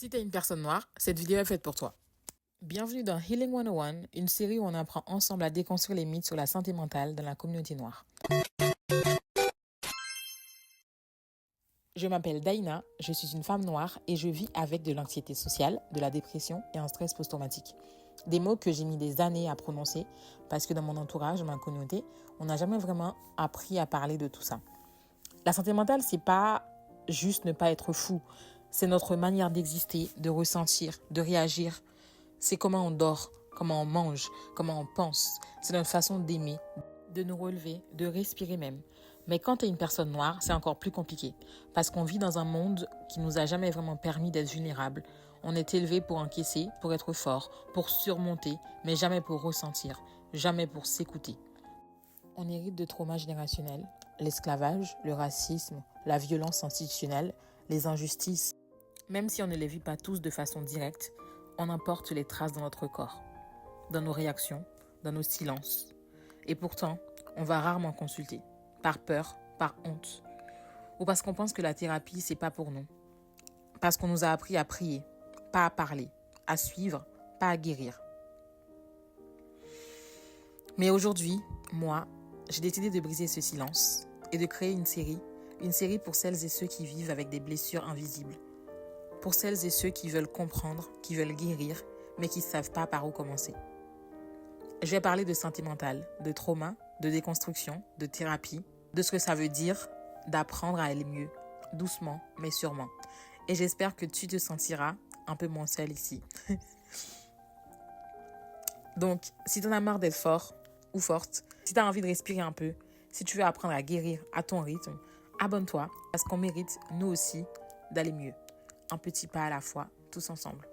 Si t'es une personne noire, cette vidéo est faite pour toi. Bienvenue dans Healing 101, une série où on apprend ensemble à déconstruire les mythes sur la santé mentale dans la communauté noire. Je m'appelle Daina, je suis une femme noire et je vis avec de l'anxiété sociale, de la dépression et un stress post-traumatique. Des mots que j'ai mis des années à prononcer parce que dans mon entourage, dans ma communauté, on n'a jamais vraiment appris à parler de tout ça. La santé mentale, c'est pas juste ne pas être fou. C'est notre manière d'exister, de ressentir, de réagir. C'est comment on dort, comment on mange, comment on pense. C'est notre façon d'aimer, de nous relever, de respirer même. Mais quand tu es une personne noire, c'est encore plus compliqué. Parce qu'on vit dans un monde qui nous a jamais vraiment permis d'être vulnérables. On est élevé pour encaisser, pour être fort, pour surmonter, mais jamais pour ressentir, jamais pour s'écouter. On hérite de traumas générationnels, l'esclavage, le racisme, la violence institutionnelle, les injustices. Même si on ne les vit pas tous de façon directe, on emporte les traces dans notre corps, dans nos réactions, dans nos silences. Et pourtant, on va rarement consulter, par peur, par honte, ou parce qu'on pense que la thérapie, c'est pas pour nous. Parce qu'on nous a appris à prier, pas à parler, à suivre, pas à guérir. Mais aujourd'hui, moi, j'ai décidé de briser ce silence et de créer une série pour celles et ceux qui vivent avec des blessures invisibles. Pour celles et ceux qui veulent comprendre, qui veulent guérir, mais qui ne savent pas par où commencer. Je vais parler de santé mentale, de trauma, de déconstruction, de thérapie, de ce que ça veut dire d'apprendre à aller mieux, doucement, mais sûrement. Et j'espère que tu te sentiras un peu moins seule ici. Donc, si tu en as marre d'être fort ou forte, si tu as envie de respirer un peu, si tu veux apprendre à guérir à ton rythme, abonne-toi parce qu'on mérite, nous aussi, d'aller mieux. Un petit pas à la fois, tous ensemble.